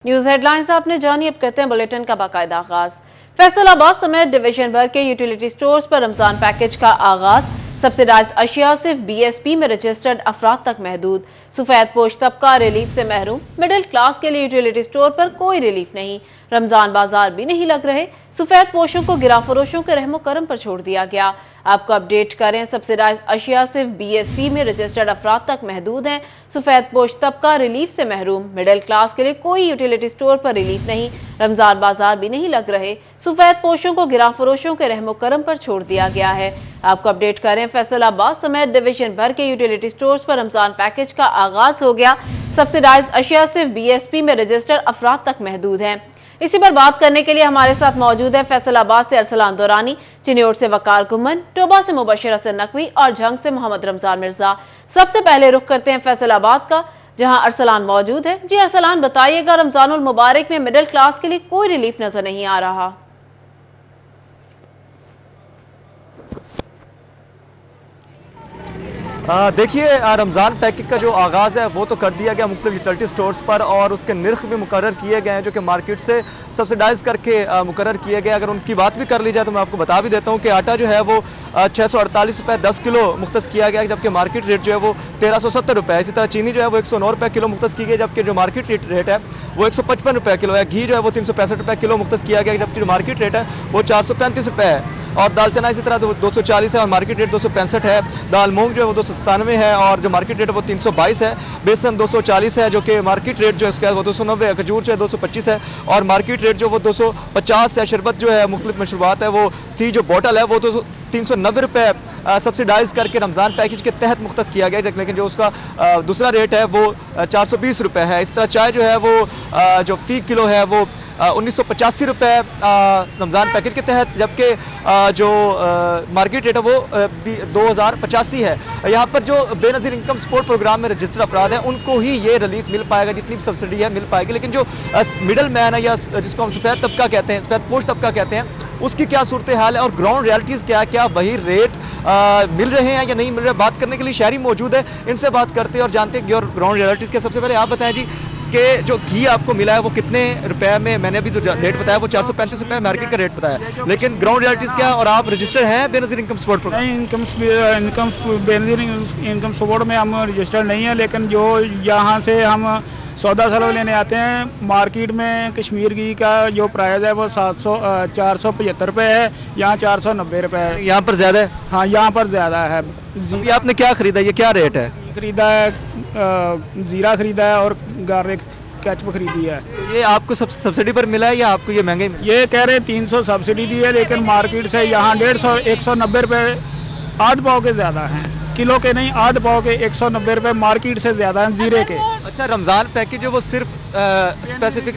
News headlines आपने जानी, अब करते हैं बुलेटिन का बाकायदा आगाज। फैसलाबाद समेत डिवीजन भर के यूटिलिटी स्टोर्स पर रमजान पैकेज का आगाज। सब्सिडाइज अशिया सिर्फ बीएसपी में रजिस्टर्ड अफराद तक महदूद। सफेद पोश तबका रिलीफ से महरूम। मिडिल क्लास के लिए यूटिलिटी स्टोर पर कोई रिलीफ नहीं। रमजान बाजार भी नहीं लग रहे। सफेद पोशों को गिरा फरोशों के रहमो करम पर छोड़ दिया गया। आपको अपडेट करें, सब्सिडाइज अशिया सिर्फ बीएसपी में रजिस्टर्ड अफराद तक महदूद हैं। सफेद पोश तबका रिलीफ से महरूम। मिडिल क्लास के लिए कोई यूटिलिटी स्टोर पर रिलीफ नहीं। रमजान बाजार भी नहीं लग रहे। सफेद पोशों को गिरा फरोशों के रहमो करम पर छोड़ दिया गया है। आपको अपडेट करें, फैसलाबाद समेत डिवीजन भर के यूटिलिटी स्टोर्स पर रमजान पैकेज का आगाज हो गया। सब्सिडाइज अशिया सिर्फ बीएसपी में रजिस्टर्ड अफराद तक महदूद हैं। इसी पर बात करने के लिए हमारे साथ मौजूद है फैसलाबाद से अरसलान दुरानी, चिन्योट से वकार गुमन, टोबा से मुबशर हसन नकवी और झंग से मोहम्मद रमजान मिर्जा। सबसे पहले रुख करते हैं फैसलाबाद का, जहां अरसलान मौजूद है। जी अरसलान, बताइएगा, रमजानुल मुबारक में मिडिल क्लास के लिए कोई रिलीफ नजर नहीं आ रहा। देखिए, रमज़ान पैकेज का जो आगाज़ है वो तो कर दिया गया मुख्तलिफ यूटिलिटी स्टोर्स पर, और उसके निर्ख भी मुकर्रर किए गए हैं जो कि मार्केट से सब्सिडाइज करके मुकर्रर किए गए। अगर उनकी बात भी कर ली जाए तो मैं आपको बता भी देता हूं कि आटा जो है वो 648 रुपये 10 किलो मुख्तस किया गया, जबकि मार्केट रेट जो है वो 1370 रुपये। इसी तरह चीनी जो है वो 109 रुपये किलो मुख्तस की गई, जबकि जो मार्केट रेट है वो 155 रुपये किलो है। घी जो है वो 365 रुपये किलो मुख्तस किया गया, जबकि जो मार्केट रेट है वो 435 रुपये है। और दाल चना इसी तरह 240 है और मार्केट रेट 265 है। दाल मूंग जो है वो 297 है और जो मार्केट रेट है वो 322 है। बेसन 240 है जो कि मार्केट रेट जो है उसका वो 290 है। खजूर जो है 225 है और मार्केट रेट जो वो 250 है। शरबत जो है मुख्तलिफ मशरूबात है वो फी जो बोतल है वो 390 रुपये सब्सिडाइज करके रमजान पैकेज के तहत मुख्तस किया गया, लेकिन जो उसका दूसरा रेट है वो 420 रुपये है। इस तरह चाय जो है वो जो फी किलो है वो 1985 रुपये रमजान पैकेज के तहत, जबकि जो मार्केट रेट है वो 2085 है। यहाँ पर जो बेनजीर इनकम सपोर्ट प्रोग्राम में रजिस्टर्ड अफराद हैं उनको ही ये रिलीफ मिल पाएगा, जितनी भी सब्सिडी है मिल पाएगी, लेकिन जो मिडल मैन है या जिसको हम सफेद तबका कहते हैं, सफेद पोश तबका कहते हैं, उसकी क्या सूरत हाल है और ग्राउंड रियलिटीज क्या वही रेट मिल रहे हैं या नहीं मिल रहे। बात करने के लिए शहरी मौजूद है, इनसे बात करते हैं और जानते हैं ग्राउंड रियलिटीज के। सबसे पहले आप बताएं जी कि जो घी आपको मिला है वो कितने रुपए में? मैंने अभी जो रेट बताया वो 435 रुपए मार्केट का रेट बताया, लेकिन ग्राउंड रियलिटीज क्या, और आप रजिस्टर हैं Benazir income support programme? Benazir income support में हम रजिस्टर्ड नहीं है, लेकिन जो यहाँ से हम सौदा सलो लेने आते हैं, मार्केट में कश्मीर घी का जो प्राइस है वो 475 रुपये है, यहाँ 490 रुपये है। यहाँ पर ज्यादा है? हाँ, यहाँ पर ज्यादा है। ये आपने क्या खरीदा, ये क्या रेट है? खरीदा है जीरा खरीदा है और गार्लिक केचप खरीदी है। ये आपको सब्सिडी पर मिला है या आपको ये महंगे मिला? ये कह रहे 300 सब्सिडी दी है, लेकिन मार्केट से यहाँ 150 190 रुपये आध पाव के ज्यादा हैं, किलो के नहीं, आध पाव के 190 रुपये मार्केट से ज्यादा हैं जीरे के। अच्छा, रमजान पैकेज जो वो सिर्फ स्पेसिफिक,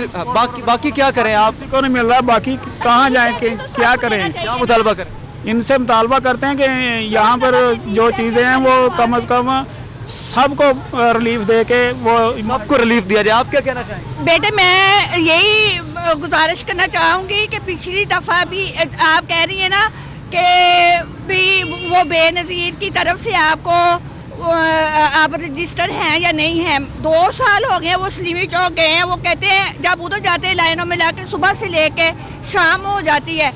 बाकी क्या करें? आप को नहीं मिल रहा, बाकी कहाँ जाए कि क्या करें? क्या मुतालबा करें? इनसे मुतालबा करते हैं कि यहाँ पर जो चीजें हैं वो कम अज कम सबको रिलीफ दे के वो सबको रिलीफ दिया जाए। आप क्या कहना चाहेंगे? बेटे, मैं यही गुजारिश करना चाहूंगी कि पिछली दफा भी आप कह रही है ना कि भी वो बेनजीर की तरफ से आपको आप रजिस्टर हैं या नहीं हैं। 2 साल हो गए वो सलीमी चौक गए हैं, वो कहते हैं जब उधर जाते हैं लाइनों में लाके सुबह से लेके शाम हो जाती है,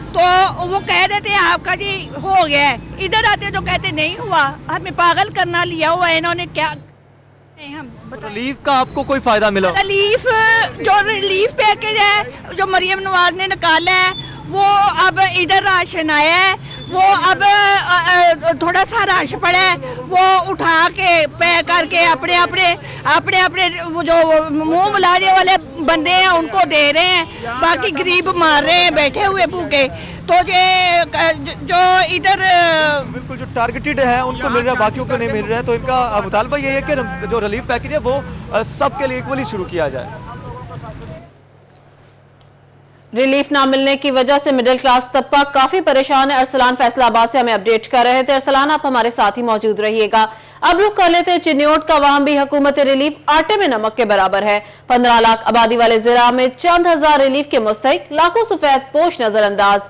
तो वो कह देते हैं आपका जी हो गया है। इधर आते तो कहते नहीं हुआ, हमें पागल करना लिया हुआ है इन्होंने। क्या नहीं, हम रिलीफ का आपको कोई फायदा मिला? जो रिलीफ पैकेज है जो मरियम नवाज ने निकाला है वो अब इधर राशन आया है, वो अब थोड़ा सा रश पड़ा है, वो उठा के पैक करके अपने अपने वो जो मुंह मिलाने वाले बंदे हैं उनको दे रहे हैं, बाकी गरीब मार रहे हैं बैठे हुए भूखे। तो ये जो इधर बिल्कुल जो टारगेटेड है उनको मिल रहा है, बाकियों को नहीं मिल रहा है। तो इनका मुतालबा ये है कि जो रिलीफ पैकेज है वो सबके लिए इक्वली शुरू किया जाए। रिलीफ ना मिलने की वजह से मिडिल क्लास तबका काफी परेशान है। अरसलान फैसलाबाद से हमें अपडेट कर रहे थे। अरसलान, आप हमारे साथ ही मौजूद रहिएगा। अब रुख कर लेते हैं चिन्योट का, वहां भी हुकूमत रिलीफ आटे में नमक के बराबर है। 15 लाख आबादी वाले जिला में चंद हजार रिलीफ के मुस्तहिक, लाखों सफेद पोश नजरअंदाज।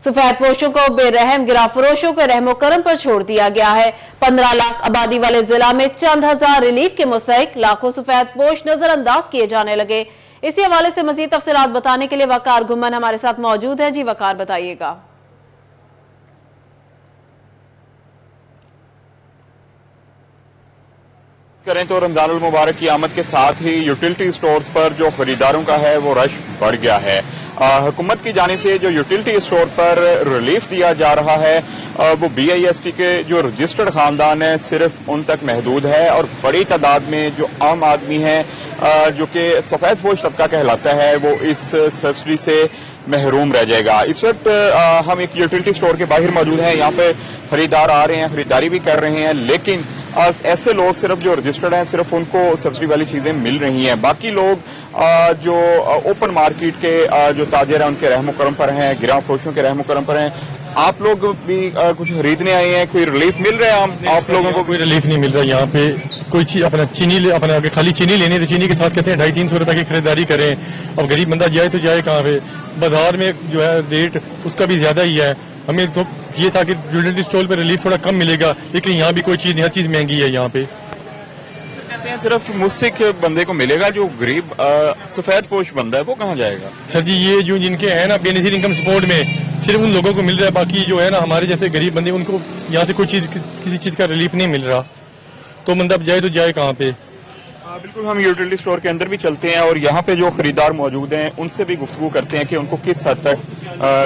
सफेद पोशों को बेरहम गिराफरोशों के रहमो करम पर छोड़ दिया गया है। 15 लाख आबादी वाले जिला में चंद हजार रिलीफ के मुस्तहिक लाखों सफेद पोश नजरअंदाज किए जाने लगे। इसी हवाले से मजीद तफसीलात बताने के लिए वकार घुमन हमारे साथ मौजूद है। जी वकार, बताइएगा। करें तो रमजान उल मुबारक की आमद के साथ ही यूटिलिटी स्टोर्स पर जो खरीदारों का है वो रश बढ़ गया है। हुकूमत की जानिब से जो यूटिलिटी स्टोर पर रिलीफ दिया जा रहा है वो BISP के जो रजिस्टर्ड खानदान है सिर्फ उन तक महदूद है और बड़ी तादाद में जो आम आदमी है जो कि सफेद पोश तबका कहलाता है वो इस सब्सिडी से महरूम रह जाएगा। इस वक्त हम एक यूटिलिटी स्टोर के बाहर मौजूद हैं। यहाँ पे खरीदार आ रहे हैं, खरीदारी भी कर रहे हैं, लेकिन ऐसे लोग सिर्फ जो रजिस्टर्ड हैं सिर्फ उनको सब्सिडी वाली चीजें मिल रही हैं। बाकी लोग जो ओपन मार्केट के जो ताजिर हैं उनके रहमो करम पर हैं, गिरा फरोशों के रहमो करम पर हैं। आप लोग भी कुछ खरीदने आए हैं, कोई रिलीफ मिल रहा है आप लोगों को? कोई रिलीफ नहीं मिल रहा। यहाँ पे कोई चीज अपना अपने आगे खाली चीनी लेनी तो चीनी के साथ कहते हैं 250-300 रुपए की खरीदारी करें। अब गरीब बंदा जाए तो जाए कहाँ पे? बाजार में जो है रेट उसका भी ज्यादा ही है। हमें तो ये था कि यूटिलिटी स्टोर पे रिलीफ थोड़ा कम मिलेगा, लेकिन यहाँ भी कोई चीज नहीं, हर चीज महंगी है यहाँ पे। कहते हैं सिर्फ मुझसे बंदे को मिलेगा, जो गरीब सफेद पोश बंदा है वो कहाँ जाएगा? सर जी, ये जो जिनके हैं ना बेनिफिट इनकम सपोर्ट में सिर्फ उन लोगों को मिल रहा है, बाकी जो है ना हमारे जैसे गरीब बंदे उनको यहाँ से कोई चीज किसी चीज का रिलीफ नहीं मिल रहा। तो बंदा अब जाए तो जाए कहाँ पे? बिल्कुल, हम यूटिलिटी स्टोर के अंदर भी चलते हैं और यहाँ पे जो खरीदार मौजूद हैं उनसे भी गुफ्तगू करते हैं कि उनको किस हद तक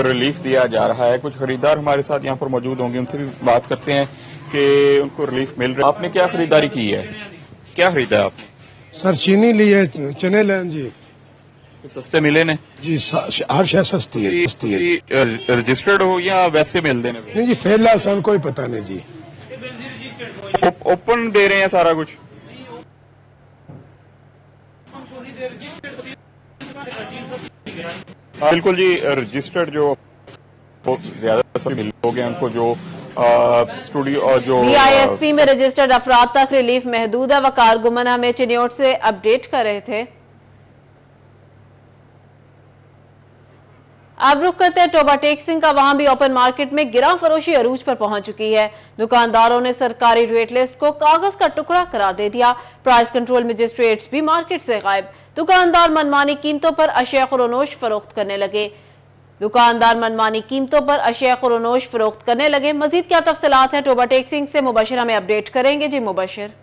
रिलीफ दिया जा रहा है। कुछ खरीदार हमारे साथ यहाँ पर मौजूद होंगे, उनसे भी बात करते हैं कि उनको रिलीफ मिल रहा है। आपने क्या खरीदारी की है? क्या खरीदा है आपने? सर चीनी ली है, चने लें जी। सस्ते मिले ने जी, हर शय सस्ती है। रजिस्टर्ड हो या वैसे मिल देने? नहीं जी, फेला सन कोई पता नहीं जी। ओपन दे रहे हैं सारा कुछ? बिल्कुल जी, रजिस्टर्ड जो ज्यादा सभी लोग हैं उनको जो स्टूडियो और जो BISP में रजिस्टर्ड अफराद तक रिलीफ महदूद है। वकार गुमन हमें चिन्योट से अपडेट कर रहे थे। अब रुख करते हैं टोबा टेक्सिंग का। वहां भी ओपन मार्केट में गिरा फरोशी अरूज पर पहुंच चुकी है। दुकानदारों ने सरकारी रेट लिस्ट को कागज का टुकड़ा करार दे दिया। प्राइस कंट्रोल मजिस्ट्रेट्स भी मार्केट से गायब। दुकानदार मनमानी कीमतों पर अशिया खुरोनोश फरोख्त करने लगे। मजीद क्या तफसीलात हैं टोबा टेक्सिंग से मुबशिर हमें अपडेट करेंगे। जी मुबशिर।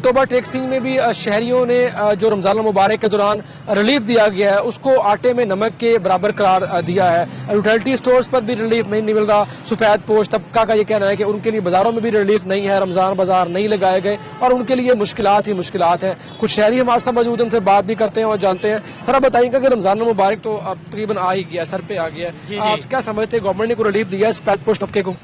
टोबा टेक्सिंग में भी शहरियों ने जो रमजान मुबारक के दौरान रिलीफ दिया गया है उसको आटे में नमक के बराबर करार दिया है। यूटिलिटी स्टोर्स पर भी रिलीफ नहीं मिल रहा। सफेद पोश तबका का ये कहना है कि उनके लिए बाजारों में भी रिलीफ नहीं है, रमजान बाजार नहीं लगाए गए और उनके लिए मुश्किलात ही मुश्किलात हैं। कुछ शहरी हमारे साथ मौजूद हैं, उनसे बात भी करते हैं और जानते हैं। सर आप बताइएगा कि रमजान मुबारक तो अब तकरीबन आ ही गया, सर पे आ गया, आप क्या समझते हैं गवर्नमेंट ने को रिलीफ दिया है सफेद पोश तबके को?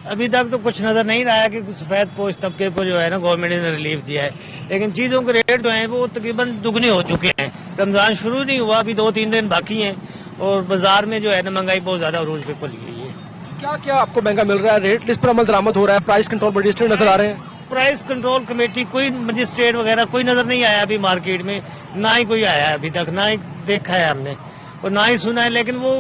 अभी तक तो कुछ नजर नहीं रहा कि सफेद पोश तबके को जो है ना गवर्नमेंट ने रिलीफ दिया है, लेकिन चीजों के रेट जो हैं वो तकरीबन दुगने हो चुके हैं। रमजान शुरू नहीं हुआ, अभी 2-3 दिन बाकी हैं और बाजार में जो है ना महंगाई बहुत ज्यादा अरूज पे खुल गई है। क्या क्या आपको महंगा मिल रहा है? रेट लिस्ट पर अमल दरामद हो रहा है? प्राइस कंट्रोल मजिस्ट्रेट नजर आ रहे हैं? प्राइस कंट्रोल कमेटी कोई मजिस्ट्रेट वगैरह कोई नजर नहीं आया अभी मार्केट में, ना ही कोई आया है अभी तक, ना ही देखा है हमने और ना ही सुना है। लेकिन वो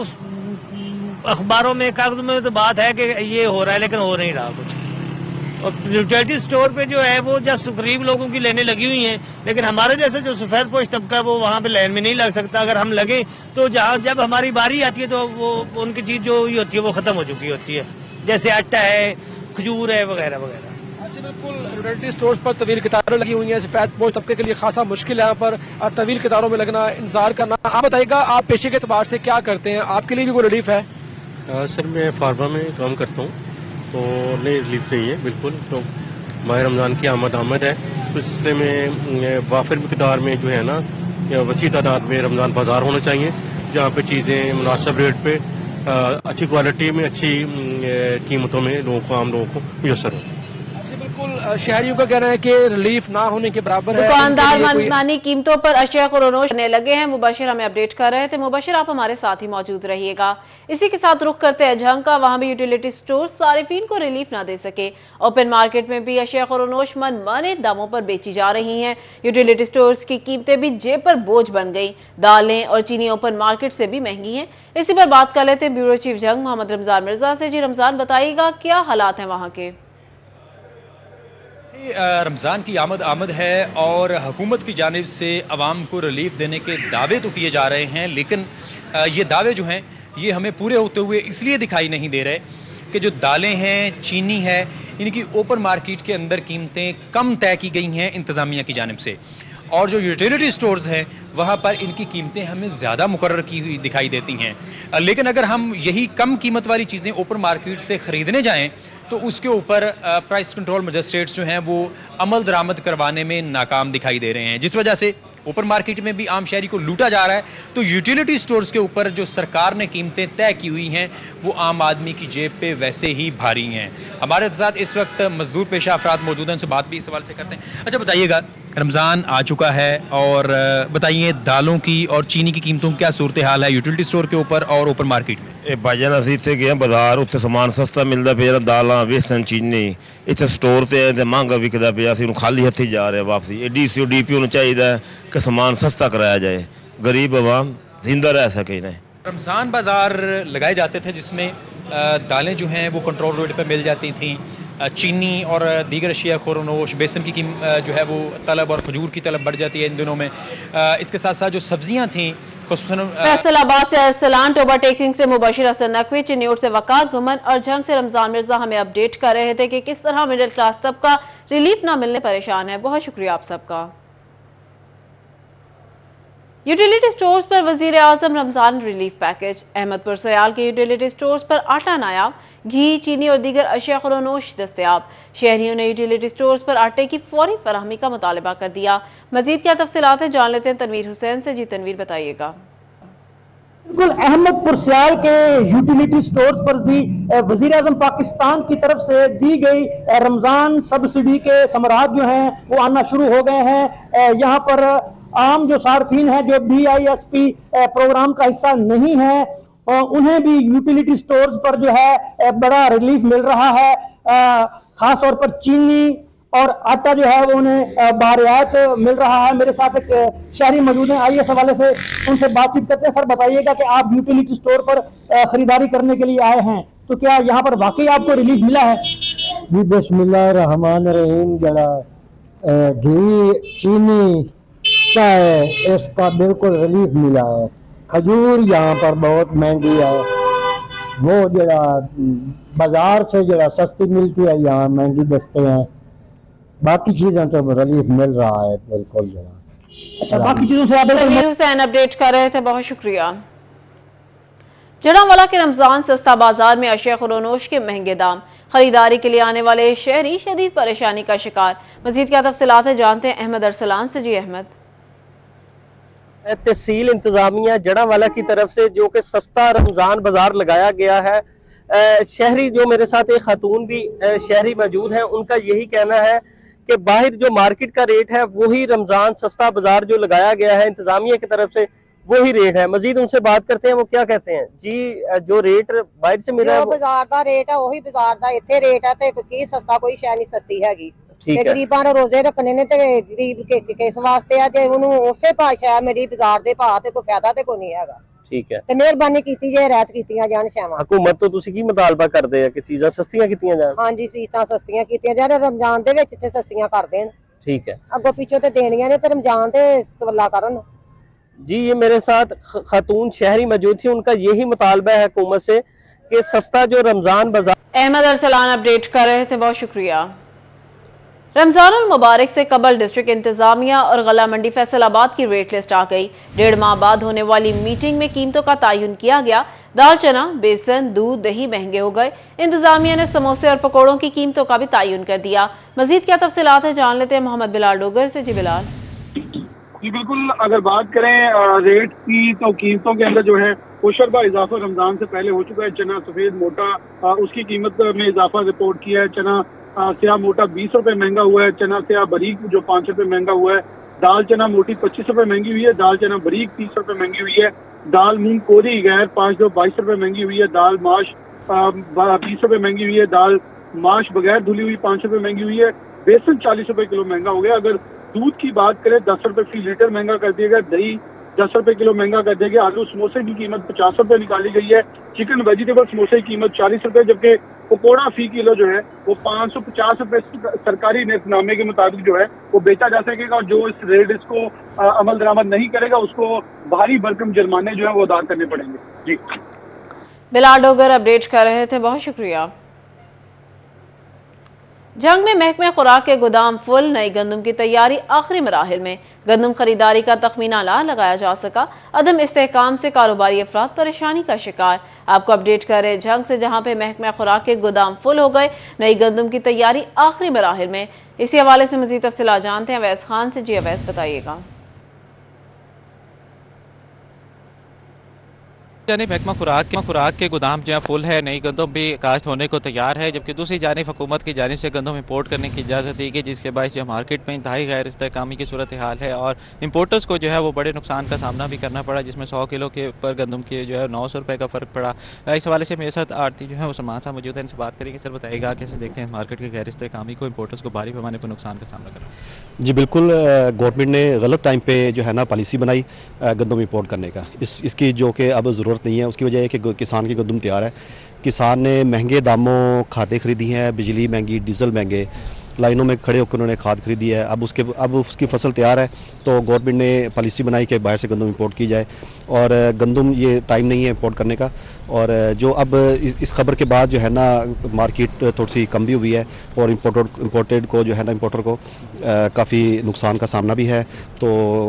अखबारों में कागजों में तो बात है कि ये हो रहा है, लेकिन हो नहीं रहा कुछ। और यूटिलिटी स्टोर पे जो है वो जस्ट गरीब लोगों की लाइनें लगी हुई हैं, लेकिन हमारे जैसे जो सफेद पोश तबका है वो वहाँ पे लाइन में नहीं लग सकता। अगर हम लगे तो जब हमारी बारी आती है तो वो उनकी चीज जो हुई होती है वो खत्म हो चुकी होती है, जैसे आटा है, खजूर है वगैरह वगैरह। अच्छा, बिल्कुल यूटिलिटी स्टोर्स पर तवील कतारें लगी हुई हैं। सफेद पोश तबके के लिए खासा मुश्किल है यहाँ पर तवील कतारों में लगना, इंतजार करना। आप बताइएगा आप पेशे के एतबार से क्या करते हैं, आपके लिए भी कोई रिलीफ है? सर मैं फार्मा में काम करता हूँ तो नहीं रिलीफ नहीं है बिल्कुल। तो माह रमज़ान की आमद है तो इस सिलसिले में वाफिर मिकदार में जो है ना वसी तादाद में रमज़ान बाजार होना चाहिए जहाँ पे चीज़ें मुनासिब रेट पे अच्छी क्वालिटी में अच्छी कीमतों में लोगों को आम लोगों को मुयसर हो। बिल्कुल शहरियों का कहना है कि रिलीफ ना होने के बराबर है। दुकानदार उनके लिए कोई- मनमानी कीमतों पर अशिया को रोनोश करने लगे हैं। मुबशिर हमें अपडेट कर रहे थे। मुबशिर, आप हमारे साथ ही मौजूद रहिएगा। इसी के साथ रुख करते हैं जंग का। वहां भी यूटिलिटी स्टोर सारिफीन को रिलीफ ना दे सके। ओपन मार्केट में भी अशिया को रोनोश मनमाने दामों पर बेची जा रही हैं। यूटिलिटी स्टोर्स की कीमतें भी जेब पर बोझ बन गई। दालें और चीनी ओपन मार्केट से भी महंगी हैं। इसी पर बात कर लेते हैं ब्यूरो चीफ जंग मोहम्मद रमजान मिर्जा से। जी रमजान, बताइएगा क्या हालात हैं वहां के? रमज़ान की आमद है और हुकूमत की जानिब से अवाम को रिलीफ देने के दावे तो किए जा रहे हैं, लेकिन ये दावे जो हैं ये हमें पूरे होते हुए इसलिए दिखाई नहीं दे रहे कि जो दालें हैं, चीनी है, इनकी ओपन मार्केट के अंदर कीमतें कम तय की गई हैं इंतज़ामिया की जानिब से, और जो यूटिलिटी स्टोर्स हैं वहाँ पर इनकी कीमतें हमें ज़्यादा मुकर्रर की हुई दिखाई देती हैं। लेकिन अगर हम यही कम कीमत वाली चीज़ें ओपन मार्केट से ख़रीदने जाएं तो उसके ऊपर प्राइस कंट्रोल मजिस्ट्रेट्स जो हैं वो अमल दरामद करवाने में नाकाम दिखाई दे रहे हैं, जिस वजह से ओपन मार्केट में भी आम शहरी को लूटा जा रहा है। तो यूटिलिटी स्टोर्स के ऊपर जो सरकार ने कीमतें तय की हुई हैं वो आम आदमी की जेब पे वैसे ही भारी हैं। हमारे साथ इस वक्त मजदूर पेशा अफराद मौजूद हैं, उनसे बात भी इस सवाल से करते हैं। अच्छा बताइएगा, रमज़ान आ चुका है और बताइए दालों की और चीनी की कीमतों की क्या सूरत हाल है यूटिलिटी स्टोर के ऊपर और ओपन मार्केट में? ਇਹ ਭਾਜਨ ਅਸੀਂ ਇੱਥੇ ਗਏ ਬਾਜ਼ਾਰ, ਉੱਥੇ ਸਮਾਨ ਸਸਤਾ ਮਿਲਦਾ ਪਿਆ, ਦਾਲਾਂ, ਵੇਸਣ, ਚੀਨੀ। ਇੱਥੇ ਸਟੋਰ ਤੇ ਤੇ ਮਹਿੰਗਾ ਵਿਕਦਾ ਪਿਆ, ਅਸੀਂ ਉਹਨੂੰ ਖਾਲੀ ਹੱਥੀ ਜਾ ਰਹੇ ਵਾਪਸੀ। ਇਹ ਡੀਸੀਓ ਡੀਪੀਓ ਨੂੰ ਚਾਹੀਦਾ ਹੈ ਕਿ ਸਮਾਨ ਸਸਤਾ कराया जाए, गरीब आवाम जिंदा रह सके। रमज़ान बाजार लगाए जाते थे जिसमें दालें जो हैं वो कंट्रोल रेट पर मिल जाती थीं, चीनी और दीगर अशिया खुरनोश, बेसन की जो है वो तलब और खजूर की तलब बढ़ जाती है इन दिनों में। इसके साथ साथ जो सब्जियां थीं फैसलाबाद से अरसलान, टोबा टेक्सिंग से मुबशिर हसन नकवी, चिन्यूट से वकार गुमन और जंग से रमजान मिर्जा हमें अपडेट कर रहे थे कि किस तरह मिडिल क्लास तबका रिलीफ ना मिलने परेशान है। बहुत शुक्रिया आप सबका। यूटिलिटी स्टोर्स पर वजीर आजम रमजान रिलीफ पैकेज। अहमदपुर सयाल के यूटिलिटी स्टोर्स पर आटा नायाब, घी, चीनी और दीगर अशिया खुरनोश दस्तयाब। शहरियों ने यूटिलिटी स्टोर्स पर आटे की फौरी फराहमी का मुतालबा कर दिया। मजीद क्या तफसीलात है जान लेते हैं तनवीर हुसैन से। जी तनवीर, बताइएगा। बिल्कुल, अहमदपुर सयाल के यूटिलिटी स्टोर्स पर भी वजीर आजम पाकिस्तान की तरफ से दी गई रमजान सब्सिडी के समरात जो हैं वो आना शुरू हो गए हैं। यहाँ पर आम जो सार्फिन है जो BISP प्रोग्राम का हिस्सा नहीं है उन्हें भी यूटिलिटी स्टोर्स पर जो है बड़ा रिलीफ मिल रहा है। खास तौर पर चीनी और आटा जो है वो उन्हें बारियात मिल रहा है। मेरे साथ एक शहरी मौजूद हैं, आइए इस हवाले से उनसे बातचीत करते हैं। सर बताइएगा कि आप यूटिलिटी स्टोर पर खरीदारी करने के लिए आए हैं, तो क्या यहाँ पर वाकई आपको रिलीफ मिला है? जी बिस्मिल्लाह रहमान रहीम। जरा घी, चीनी, चाय, इसका बिल्कुल रिलीफ मिला है। खजूर यहाँ पर बहुत महंगी है, वो जरा बाजार से जरा सस्ती मिलती है, यहाँ महंगी दस्ते हैं। बाकी चीजें तो रिलीफ मिल रहा है बिल्कुल जरा। अच्छा, बाकी चीजों से आप तनवीर हुसैन अपडेट कर रहे थे, बहुत शुक्रिया। जड़ांवाला के रमजान सस्ता बाजार में अशिया खुरनोश के महंगे दाम, खरीदारी के लिए आने वाले शहरी शदीद परेशानी का शिकार। मजीद क्या तफसीलात है जानते हैं अहमद अरसलान से। जी अहमद। तहसील इंतजामिया जड़ांवाला की तरफ से जो कि सस्ता रमजान बाजार लगाया गया है, शहरी जो मेरे साथ एक खातून भी शहरी मौजूद हैं, उनका यही कहना है कि बाहर जो मार्केट का रेट है वही रमजान सस्ता बाजार जो लगाया गया है इंतजामिया की तरफ से वही रेट है। मजीद उनसे बात करते हैं, वो क्या कहते हैं। जी, जो रेट बाहर से मिला है बाजार का रेट है वही बाजार का इत्थे रेट है, तो की सस्ता कोई शै नहीं सस्ती हैगी। गरीबां ने रोजे रखने ने ते गरीब किस वास्ते है, जे उन्होंने उसे भाषा मेरी बाजार दे भाव ते कोई फायदा ते कोई नहीं हैगा। ठीक है, ਤੇ ਮਿਹਰਬਾਨੀ ਕੀਤੀ ਜੇ ਰਾਤ ਕੀਤੀਆਂ ਜਾਣ ਸ਼ਾਮਾਂ। हुकूमत तो ਤੁਸੀਂ ਕੀ ਮੁਤਾਲਬਾ ਕਰਦੇ ਆ ਕਿ ਚੀਜ਼ਾਂ ਸਸਤੀਆਂ ਕੀਤੀਆਂ ਜਾਣ? ਹਾਂਜੀ, ਚੀਜ਼ਾਂ ਸਸਤੀਆਂ ਕੀਤੀਆਂ ਜਾਣ, ਰਮਜ਼ਾਨ ਦੇ ਵਿੱਚ ਇੱਥੇ ਸਸਤੀਆਂ ਕਰ ਦੇਣ। ठीक है, ਅੱਗੋਂ ਪਿੱਛੋਂ ਤੇ ਦੇਣੀਆਂ ਨੇ ਤੇ रमजान ਤੇ सवला करन। जी, ये मेरे साथ खातून शहरी मौजूद थी, उनका यही मुतालबा है हुकूमत से कि सस्ता जो रमजान बाजार। अहमद अरसलान अपडेट कर रहे थे, बहुत शुक्रिया। रमजान उल मुबारक से कबल डिस्ट्रिक्ट इंतजामिया और गला मंडी फैसलाबाद की रेट लिस्ट आ गई। 1.5 माह बाद होने वाली मीटिंग में कीमतों का तयन किया गया। दाल, चना, बेसन, दूध, दही महंगे हो गए। इंतजामिया ने समोसे और पकौड़ों की कीमतों का भी तयन कर दिया। मजीद क्या तफसीलात है जान लेते हैं मोहम्मद बिलाल डोगर से। जी बिलाल। जी बिल्कुल, अगर बात करें रेट की तो कीमतों के अंदर जो है कोशरबा इजाफा रमजान से पहले हो चुका है। चना सफेद मोटा उसकी कीमत में इजाफा रिपोर्ट किया है। चना स्याह मोटा 20 रुपए महंगा हुआ है, चना स्याह बारीक जो 5 रुपए महंगा हुआ है, दाल चना मोटी 25 रुपए महंगी हुई है, दाल चना बारीक 30 रुपए महंगी हुई है, दाल मूंग कोरी गैर 22 रुपए महंगी हुई है, दाल माश 20 रुपए महंगी हुई है, दाल माश बगैर धुली हुई 5 रुपए महंगी हुई है, बेसन 40 रुपए किलो महंगा हो गया। अगर दूध की बात करें 10 रुपए फी लीटर महंगा कर दिया गया, दही 10 रुपए किलो महंगा कर दिया गया, आलू समोसे की कीमत 50 रुपए निकाली गई है, चिकन वेजिटेबल समोसे की कीमत 40 रुपए, जबकि पकौड़ा फी किलो जो है वो 550 रुपए सरकारी नेतनामे के मुताबिक जो है वो बेचा जा सकेगा, और जो इस रेट इसको अमल दरामद नहीं करेगा उसको भारी भरकम जुर्माने जो है वो अदा करने पड़ेंगे। जी बिलाल डोगर अपडेट कर रहे थे, बहुत शुक्रिया। जंग में महकमे खुराक के गोदाम फुल, नई गंदम की तैयारी आखिरी मराहिल में, गंदम खरीदारी का तखमीना ना लगाया जा सका, अदम इस्तेहकाम से कारोबारी अफराद परेशानी का शिकार। आपको अपडेट कर रहे जंग से, जहां पे महकमे खुराक के गोदाम फुल हो गए, नई गंदम की तैयारी आखिरी मराहिल में। इसी हवाले से मजीद तफसीलात जानते हैं अवैस खान से। जी अवैस, बताइएगा। जानिब महकमा खुराक के गोदाम जो है फुल है, नई गंदम भी काश्त होने को तैयार है, जबकि दूसरी जानिब हुकूमत की जानिब से गंदम इंपोर्ट करने की इजाज़त दी गई, जिसके बायस जो मार्केट में इंतहाई गैर इस्तेहकामी की सूरत हाल है और इंपोर्टर्स को जो है वो बड़े नुकसान का सामना भी करना पड़ा, जिसमें 100 किलो के ऊपर गंदम के जो है 900 रुपये का फ़र्क पड़ा। इस हवाले से मेरे साथ आरती जो है वो सलमान साहब मौजूद है, इनसे बात करेंगे। सर बताइएगा कैसे देखते हैं मार्केट की गैर इस्तेहकामी को, इंपोर्टर्स को भारी पैमाने पर नुकसान का सामना करना? जी बिल्कुल, गवर्नमेंट ने गलत टाइम पे जो है ना पॉलिसी बनाई गंदम इंपोर्ट करने का, इसकी जो कि अब ज़रूरत नहीं है। उसकी वजह है कि किसान की गंदम तैयार है, किसान ने महंगे दामों खादें खरीदी हैं, बिजली महंगी, डीजल महंगे, लाइनों में खड़े होकर उन्होंने खाद खरीदी है। अब उसकी फसल तैयार है तो गवर्नमेंट ने पॉलिसी बनाई कि बाहर से गंदम इंपोर्ट की जाए, और गंदम ये टाइम नहीं है इंपोर्ट करने का। और जो अब इस खबर के बाद जो है ना मार्केट थोड़ी सी कम भी हुई है, और इंपोर्टेड को जो है ना इंपोर्टर को काफ़ी नुकसान का सामना भी है। तो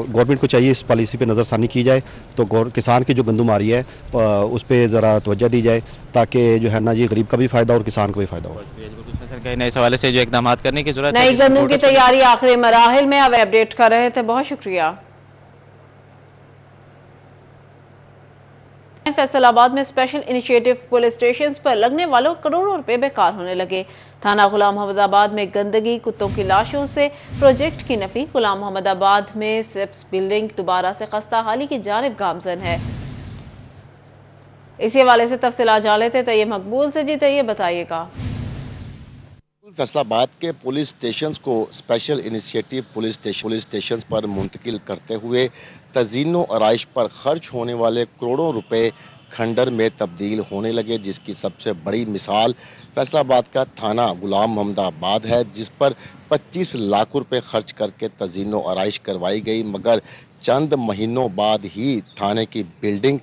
गवर्नमेंट को चाहिए इस पॉलिसी पे नज़रसानी की जाए, तो किसान की जो गंदम आ रही है उस पर ज़रा तवज्जो दी जाए, ताकि जो है ना ये गरीब का भी फ़ायदा और किसान को भी फ़ायदा हो। इस हवाले से जो इकदाम करने की जरूरत है। नई गंदम की तैयारी आखिरी मराहिल में, अब अपडेट कर रहे थे, बहुत शुक्रिया। फैसलाबाद में स्पेशल इनिशिएटिव पुलिस स्टेशन पर लगने वालों करोड़ों रुपए बेकार होने लगे। थाना गुलाम मोहम्मदाबाद में गंदगी, कुत्तों की लाशों से प्रोजेक्ट की नफी। गुलाम मोहम्मदाबाद में सिप्स बिल्डिंग दोबारा से खस्ता हाली की जानिब गामजन है। इसी हवाले से तफसीलात जान लेते तैयब मकबूल से। जी तैयब, बताइएगा। फैसलाबाद के पुलिस स्टेशंस को स्पेशल इनिशिएटिव पुलिस स्टेशंस पर मुंतकिल करते हुए तज़ीनो आराइश पर खर्च होने वाले करोड़ों रुपए खंडर में तब्दील होने लगे, जिसकी सबसे बड़ी मिसाल फैसलाबाद का थाना गुलाम मोहम्मदाबाद है, जिस पर 25 लाख रुपए खर्च करके तज़ीनो आराइश करवाई गई, मगर चंद महीनों बाद ही थाने की बिल्डिंग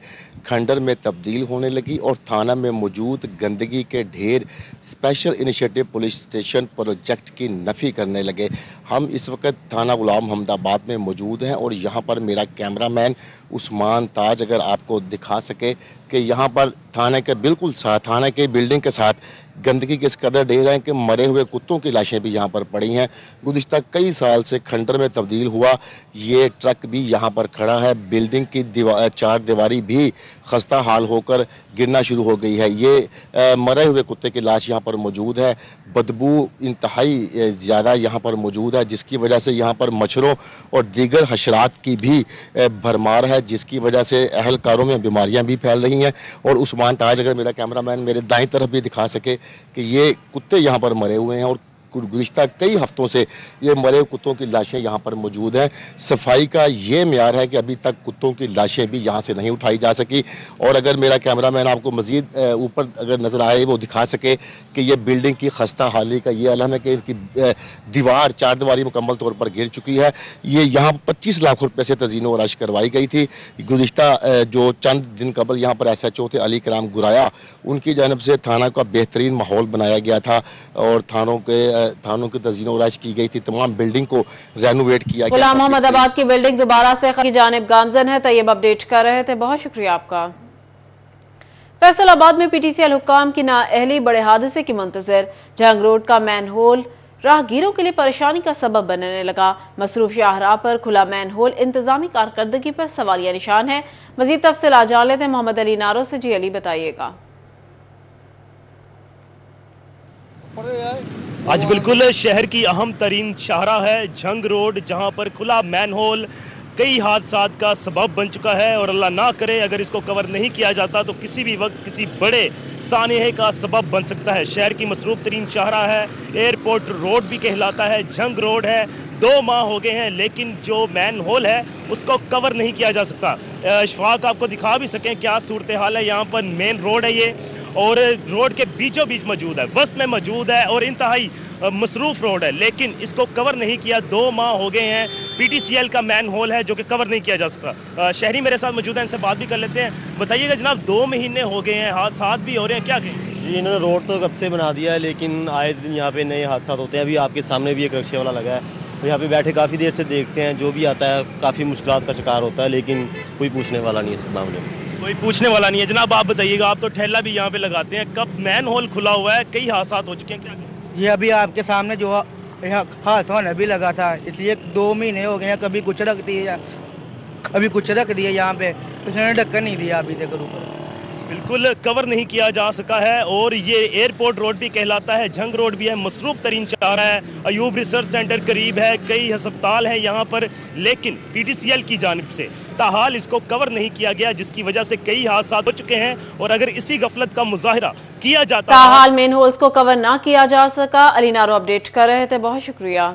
खंडर में तब्दील होने लगी और थाना में मौजूद गंदगी के ढेर special initiative police station project की नफी करने लगे। हम इस वक्त थाना गुलाम मोहम्मदाबाद में मौजूद हैं और यहाँ पर मेरा कैमरामैन उस्मान ताज अगर आपको दिखा सके कि यहाँ पर थाने के बिल्कुल साथ, थाने के बिल्डिंग के साथ गंदगी किस कदर ढेर है कि मरे हुए कुत्तों की लाशें भी यहाँ पर पड़ी हैं। गुज़िश्ता कई साल से खंडर में तब्दील हुआ ये ट्रक भी यहाँ पर खड़ा है। बिल्डिंग की चार दीवारी भी खस्ता हाल होकर गिरना शुरू हो गई है। ये मरे हुए कुत्ते की लाश यहाँ पर मौजूद है। बदबू इंतहाई ज़्यादा यहाँ पर मौजूद है, जिसकी वजह से यहाँ पर मच्छरों और दीगर हशरात की भी भरमार है, जिसकी वजह से अहलकारों में बीमारियां भी फैल रही हैं। और उस्मान ताज अगर मेरा कैमरामैन मेरे दाईं तरफ भी दिखा सके कि ये कुत्ते यहाँ पर मरे हुए हैं और गुज़िश्ता कई हफ्तों से ये मरे हुए कुत्तों की लाशें यहाँ पर मौजूद हैं। सफाई का ये म्यार है कि अभी तक कुत्तों की लाशें भी यहाँ से नहीं उठाई जा सकी। और अगर मेरा कैमरामैन आपको मजीद ऊपर अगर नजर आए वो दिखा सके कि ये बिल्डिंग की खस्ता हाली का ये अलम है कि इनकी दीवार चार दीवारी मुकम्मल तौर पर गिर चुकी है। ये यहाँ 25 लाख रुपए से तज़ीनो आराइश करवाई गई थी। गुज़िश्ता जो चंद दिन कबल यहाँ पर SHO थे अली कराम गुराया, उनकी जानब से थाना का बेहतरीन माहौल बनाया गया था और थानों की तज़ीनो आराइश की गई थी। तमाम बिल्डिंग को रेनोवेट किया गया। गुलाम मोहम्मदाबाद की बिल्डिंग दोबारा से की जानिब गामजन है। तैयब अपडेट कर रहे थे, बहुत शुक्रिया आपका। फैसलाबाद में PTCL हुक्काम की नाअहली बड़े हादसे की मुंतज़िर। जंग रोड का मैन होल राहगीरों के लिए परेशानी का सबब बनने लगा। मसरूफ शाहराह पर खुला मैन होल इंतजामी कारकर्दगी पर सवालिया निशान है। मजीद तफसीलात जान लेते हैं मोहम्मद अली नारो से। जी अली, बताइएगा। آج بالکل شہر کی اہم ترین شاہراہ ہے جھنگ روڈ، جہاں پر کھلا مین ہول کئی حادثات کا سبب بن چکا ہے، اور اللہ نہ کرے اگر اس کو کور نہیں کیا جاتا تو کسی بھی وقت کسی بڑے سانحے کا سبب بن سکتا ہے۔ شہر کی مصروف ترین شاہراہ ہے، ایئرپورٹ روڈ بھی کہلاتا ہے، جھنگ روڈ ہے۔ 2 ماہ ہو گئے ہیں لیکن جو مین ہول ہے اس کو کور نہیں کیا جا سکتا۔ اشفاق آپ کو دکھا بھی سکیں کیا صورتحال ہے، یہاں پر مین روڈ ہے یہ، اور روڈ کے بیچوں بیچ موجود ہے، وسط میں موجود ہے اور انتہائی مصروف روڈ ہے، لیکن اس کو کور نہیں کیا۔ 2 ماہ ہو گئے ہیں، پی ٹی سی ایل کا مین ہول ہے جو کہ کور نہیں کیا جا سکتا۔ شہری میرے ساتھ موجود ہیں، ان سے بات بھی کر لیتے ہیں۔ بتائیے گا جناب، 2 مہینے ہو گئے ہیں، حادثات بھی ہو رہے ہیں، کیا کہیں؟ جی، انہوں نے روڈ تو کب سے بنا دیا ہے لیکن آئے دن یہاں پہ نئے حادثات ہوتے ہیں۔ ابھی آپ کے سامنے بھی ایک رکشے والا لگا ہے، یہاں پہ بیٹھے کافی دیر سے دیکھتے ہیں، جو بھی آتا ہے کافی مشکلات کا شکار ہوتا ہے، لیکن کوئی پوچھنے والا نہیں اس معاملے میں۔ کوئی پوچھنے والا نہیں ہے۔ جناب آپ بتائیے گا، آپ تو ٹھیلا بھی یہاں پہ لگاتے ہیں، کب مین ہول کھلا ہوا ہے، کئی حادثات ہو چکے ہیں، کیا کہیں؟ یہ ابھی آپ کے سامنے جو حادثہ ہونے بھی لگا تھا، اس لیے 2 مہینے ہو گئے ہیں، کبھی کچھ رکھ دیا کبھی کچھ رکھ دیا، یہاں پہ کسی نے ڈھکن نہیں دیا ابھی تک اوپر۔ بالکل کور نہیں کیا جا سکا ہے، اور یہ ایئرپورٹ روڈ بھی کہلاتا ہے، جھنگ روڈ بھی ہے، مصروف ترین شاہراہ ہے، ایوب ریسرچ سینٹر قریب ہے، کئی ہسپتال ہیں یہاں پر، لیکن پی ٹی سی ایل کی جانب سے تاحال اس کو کور نہیں کیا گیا، جس کی وجہ سے کئی حادثات ہو چکے ہیں، اور اگر اسی غفلت کا مظاہرہ کیا جاتا تاحال مین ہولز کو کور نہ کیا جا سکا۔ علی نارو اپڈیٹ کر رہے تھے، بہت شکریہ۔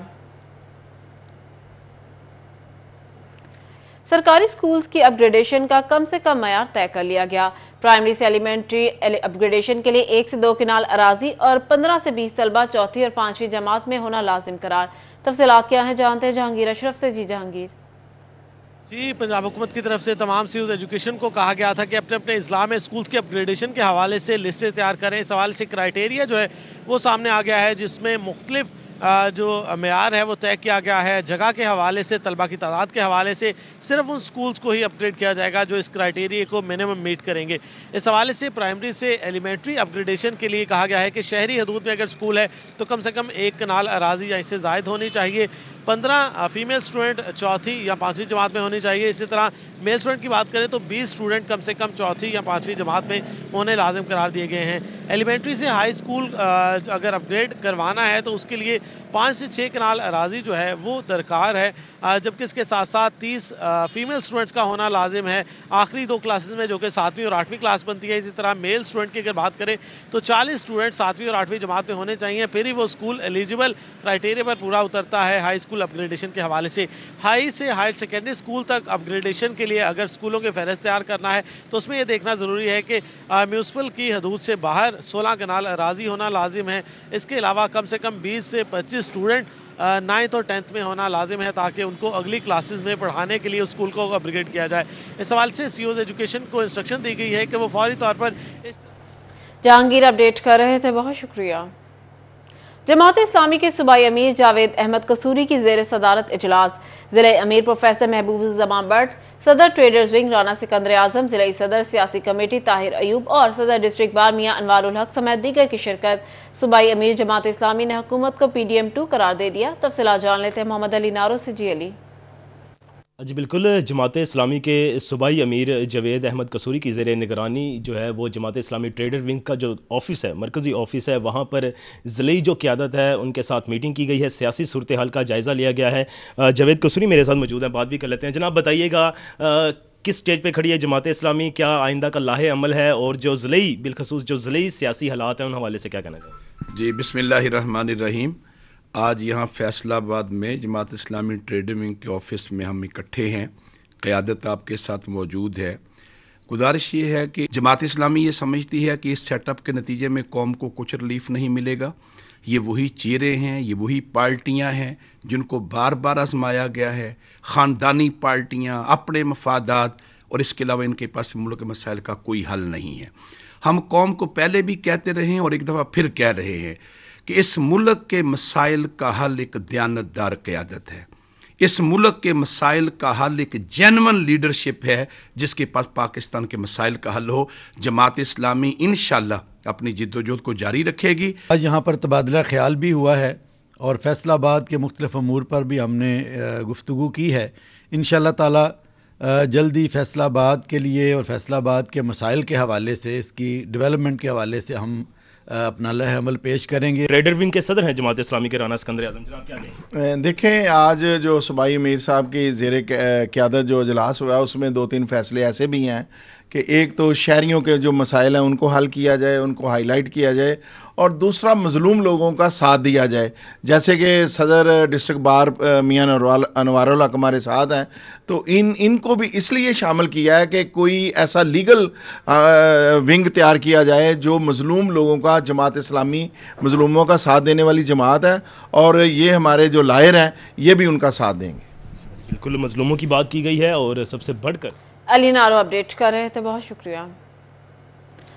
سرکاری سکولز کی اپ گریڈیشن کا کم سے کم معیار طے کر لیا گیا۔ پرائمری سے ایلیمنٹری اپ گریڈیشن کے لیے 1 سے 2 کنال اراضی اور 15 سے 20 طلبہ چوتھی اور 5ویں جماعت میں ہونا لازم قرار۔ تفصیلات کیا ہیں جانتے ہیں جہانگیر اشرف سے۔ جی جہانگیر۔ جی، پنجاب حکومت کی طرف سے تمام سی ایجوکیشن کو کہا گیا تھا کہ اپنے اپنے اضلاع میں اسکولز کے اپ گریڈیشن کے حوالے سے لسٹیں تیار کریں۔ اس حوالے سے کرائیٹیریا جو ہے وہ سامنے آ گیا ہے، جس میں مختلف جو معیار ہے وہ طے کیا گیا ہے۔ جگہ کے حوالے سے، طلبہ کی تعداد کے حوالے سے صرف ان سکولز کو ہی اپ گریڈ کیا جائے گا جو اس کرائیٹیریا کو منیمم میٹ کریں گے۔ اس حوالے سے پرائمری سے ایلیمنٹری اپ گریڈیشن کے لیے کہا گیا ہے کہ شہری حدود میں اگر سکول ہے تو کم سے کم 1 کنال اراضی یا اس سے زائد ہونی چاہیے، 15 فیمیل سٹوڈنٹ چوتھی یا 5ویں جماعت میں ہونی چاہیے۔ اسی طرح میل سٹوڈنٹ کی بات کریں تو 20 سٹوڈنٹ کم سے کم چوتھی یا 5ویں جماعت میں ہونے لازم قرار دیے گئے ہیں۔ ایلیمنٹری سے ہائی اسکول اگر اپ گریڈ کروانا ہے تو اس کے لیے 5 سے 6 کنال اراضی جو ہے وہ درکار ہے، جبکہ اس کے ساتھ ساتھ 30 فیمیل سٹوڈنٹس کا ہونا لازم ہے آخری 2 کلاسز میں، جو کہ 7ویں اور 8ویں کلاس بنتی ہے۔ اسی طرح میل سٹوڈنٹ کی اگر بات کریں تو 40 سٹوڈنٹ 7ویں اور 8ویں جماعت میں ہونے چاہیے، پھر ہی وہ اسکول ایلیجیبل کرائیٹیریا پر پورا اترتا ہے ہائی اسکول اپ گریڈیشن کے حوالے سے۔ ہائی سے ہائر سیکنڈری اسکول تک اپ گریڈیشن کے لیے اگر اسکولوں کے فہرست تیار کرنا ہے تو اس میں یہ دیکھنا ضروری ہے کہ میونسپل کی حدود سے باہر 16 کنال اراضی ہونا لازم ہے۔ اس کے علاوہ کم سے کم 20 سے 25 سٹوڈنٹ 9th اور 10th میں ہونا لازم ہے، تاکہ ان کو اگلی کلاسز میں پڑھانے کے لیے اسکول کو اپ گریڈ کیا جائے۔ اس حوالے سے سی اوز ایجوکیشن کو انسٹرکشن دی گئی ہے کہ وہ فوری طور پر جہانگیر اپڈیٹ کر رہے تھے، بہت شکریہ۔ جماعت اسلامی کے صوبائی امیر جاوید احمد قصوری کی زیر صدارت اجلاس۔ ضلع امیر پروفیسر محبوب الزمان بٹ، صدر ٹریڈرز ونگ رانا سکندر اعظم، ضلعی صدر سیاسی کمیٹی طاہر ایوب اور صدر ڈسٹرکٹ بار میاں انوار الحق سمیت دیگر کی شرکت۔ صوبائی امیر جماعت اسلامی نے حکومت کو PDM-2 قرار دے دیا۔ تفصیلات جان لیتے ہیں محمد علی نارو سے۔ جی علی۔ جی بالکل، جماعت اسلامی کے صوبائی امیر جاوید احمد قصوری کی زیر نگرانی جو ہے وہ جماعت اسلامی ٹریڈر ونگ کا جو آفس ہے، مرکزی آفس ہے، وہاں پر ضلعی جو قیادت ہے ان کے ساتھ میٹنگ کی گئی ہے، سیاسی صورتحال کا جائزہ لیا گیا ہے۔ جاوید قصوری میرے ساتھ موجود ہیں، بات بھی کر لیتے ہیں۔ جناب بتائیے گا کس سٹیج پہ کھڑی ہے جماعت اسلامی، کیا آئندہ کا لاہے عمل ہے، اور جو ضلعی بالخصوص جو ضلعی سیاسی حالات ہیں ان حوالے سے کیا کہنا چاہیں؟ جی بسم اللہ الرحمن الرحیم۔ آج یہاں فیصل آباد میں جماعت اسلامی ٹریڈر ونگ کے آفس میں ہم اکٹھے ہیں، قیادت آپ کے ساتھ موجود ہے۔ گزارش یہ ہے کہ جماعت اسلامی یہ سمجھتی ہے کہ اس سیٹ اپ کے نتیجے میں قوم کو کچھ ریلیف نہیں ملے گا۔ یہ وہی چہرے ہیں، یہ وہی پارٹیاں ہیں جن کو بار بار آزمایا گیا ہے، خاندانی پارٹیاں، اپنے مفادات، اور اس کے علاوہ ان کے پاس ملک کے مسائل کا کوئی حل نہیں ہے۔ ہم قوم کو پہلے بھی کہتے رہے ہیں اور ایک دفعہ پھر کہہ رہے ہیں کہ اس ملک کے مسائل کا حل ایک دیانتدار قیادت ہے، اس ملک کے مسائل کا حل ایک جینون لیڈرشپ ہے جس کے پاس پاکستان کے مسائل کا حل ہو۔ جماعت اسلامی انشاءاللہ اپنی جدوجہد کو جاری رکھے گی۔ آج یہاں پر تبادلہ خیال بھی ہوا ہے اور فیصل آباد کے مختلف امور پر بھی ہم نے گفتگو کی ہے۔ انشاءاللہ تعالی جلدی فیصل آباد کے لیے اور فیصل آباد کے مسائل کے حوالے سے، اس کی ڈیولپمنٹ کے حوالے سے ہم अपना लह अमल पेश करेंगे। रेडर विंग के सदर हैं जमात इस्लामी के राना सिकंदर आजम, जनाब क्या कहें? देखें, आज जो सूबाई अमीर साहब की ज़ेरे क़यादत जो इजलास हुआ उसमें 2-3 फैसले ऐसे भी हैं कि एक तो शहरियों के जो मसाइल हैं उनको हल किया जाए, उनको हाईलाइट किया जाए, और दूसरा मजलूम लोगों का साथ दिया जाए। जैसे कि सदर डिस्ट्रिक्ट बार मियां अनवारुल हक हमारे साथ हैं, तो इनको भी इसलिए शामिल किया है कि कोई ऐसा लीगल विंग तैयार किया जाए जो मजलूम लोगों का, जमात इस्लामी मजलूमों का साथ देने वाली जमात है, और ये हमारे जो लायर हैं ये भी उनका साथ देंगे। बिल्कुल मजलूमों की बात की गई है, और सबसे बढ़कर अली नारो अपडेट कर रहे थे, बहुत शुक्रिया।